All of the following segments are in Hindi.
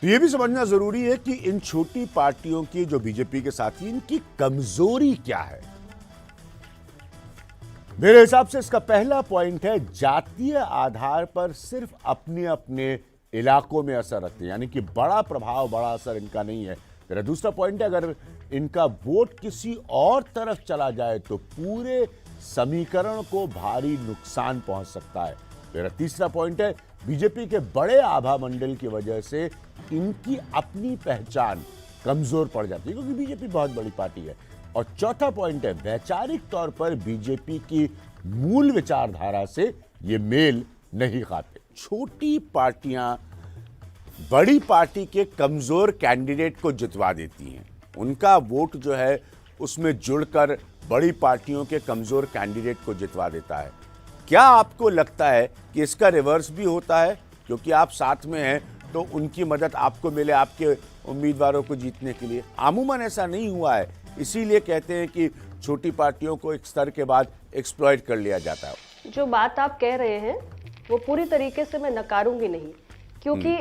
तो ये भी समझना जरूरी है कि इन छोटी पार्टियों की जो बीजेपी के साथी, इनकी कमजोरी क्या है। मेरे हिसाब से इसका पहला पॉइंट है, जातीय आधार पर सिर्फ अपने अपने इलाकों में असर रखते हैं, यानी कि बड़ा प्रभाव, बड़ा असर इनका नहीं है। मेरा दूसरा पॉइंट है, अगर इनका वोट किसी और तरफ चला जाए तो पूरे समीकरण को भारी नुकसान पहुंच सकता है। मेरा तीसरा पॉइंट है, बीजेपी के बड़े आभा मंडल की वजह से इनकी अपनी पहचान कमजोर पड़ जाती है, क्योंकि बीजेपी बहुत बड़ी पार्टी है। और चौथा पॉइंट है, वैचारिक तौर पर बीजेपी की मूल विचारधारा से ये मेल नहीं खाते। छोटी पार्टियां बड़ी पार्टी के कमजोर कैंडिडेट को जितवा देती हैं, उनका वोट जो है उसमें जुड़कर बड़ी पार्टियों के कमजोर कैंडिडेट को जितवा देता है। क्या आपको लगता है कि इसका रिवर्स भी होता है, क्योंकि आप साथ में हैं तो उनकी मदद आपको मिले आपके उम्मीदवारों को जीतने के लिए? अमूमन ऐसा नहीं हुआ है, इसीलिए कहते हैं कि छोटी पार्टियों को एक स्तर के बाद एक्सप्लॉइट कर लिया जाता है। जो बात आप कह रहे हैं वो पूरी तरीके से मैं नकारूंगी नहीं, क्योंकि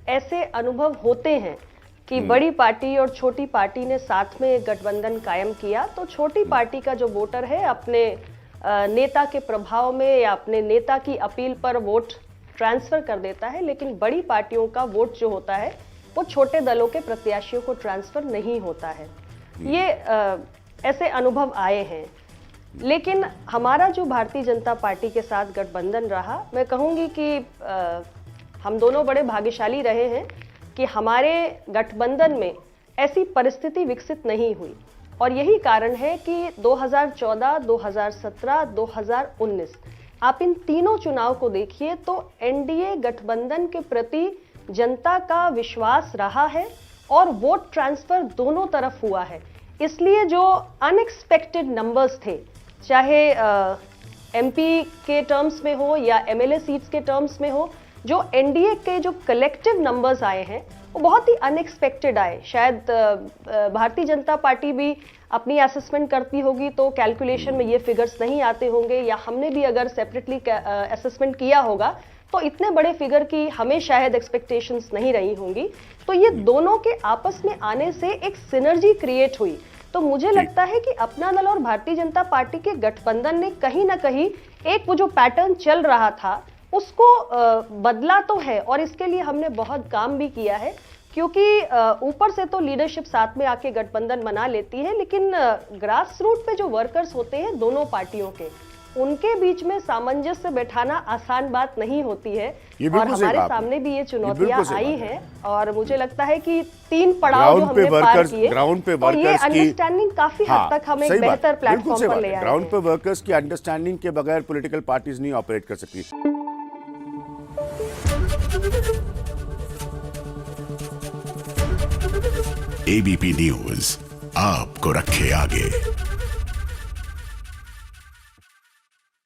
ऐसे अनुभव होते हैं कि बड़ी पार्टी और छोटी पार्टी ने साथ में एक गठबंधन कायम किया, तो छोटी पार्टी का जो वोटर है अपने नेता के प्रभाव में या अपने नेता की अपील पर वोट ट्रांसफर कर देता है, लेकिन बड़ी पार्टियों का वोट जो होता है वो छोटे दलों के प्रत्याशियों को ट्रांसफर नहीं होता है। ये ऐसे अनुभव आए हैं। लेकिन हमारा जो भारतीय जनता पार्टी के साथ गठबंधन रहा, मैं कहूंगी कि हम दोनों बड़े भाग्यशाली रहे हैं कि हमारे गठबंधन में ऐसी परिस्थिति विकसित नहीं हुई। और यही कारण है कि 2014, 2017, 2019 आप इन तीनों चुनाव को देखिए तो एनडीए गठबंधन के प्रति जनता का विश्वास रहा है और वोट ट्रांसफर दोनों तरफ हुआ है। इसलिए जो अनएक्सपेक्टेड नंबर्स थे, चाहे एमपी के टर्म्स में हो या एमएलए सीट्स के टर्म्स में हो, जो एनडीए के जो कलेक्टिव नंबर्स आए हैं वो बहुत ही अनएक्सपेक्टेड आए। शायद भारतीय जनता पार्टी भी अपनी असेसमेंट करती होगी तो कैलकुलेशन में ये फिगर्स नहीं आते होंगे, या हमने भी अगर सेपरेटली असेसमेंट किया होगा तो इतने बड़े फिगर की हमें शायद एक्सपेक्टेशंस नहीं रही होंगी। तो ये दोनों के आपस में आने से एक सिनर्जी क्रिएट हुई। तो मुझे लगता है कि अपना दल और भारतीय जनता पार्टी के गठबंधन ने कहीं ना कहीं एक वो जो पैटर्न चल रहा था उसको बदला तो है, और इसके लिए हमने बहुत काम भी किया है, क्योंकि ऊपर से तो लीडरशिप साथ में आके गठबंधन बना लेती है, लेकिन ग्रास रूट पे जो वर्कर्स होते हैं दोनों पार्टियों के, उनके बीच में सामंजस्य बैठाना आसान बात नहीं होती है। और हमारे सामने भी ये चुनौतियां आई हैं, और मुझे लगता है कि 3 पड़ाव जो हमने पार किए, और ये अंडरस्टैंडिंग काफी हद तक हमें एक बेहतर प्लेटफॉर्म पर ले आए। ग्राउंड पे वर्कर्स की अंडरस्टैंडिंग के बगैर पॉलिटिकल पार्टीज नहीं ऑपरेट कर सकती। एबीपी न्यूज आपको रखे आगे।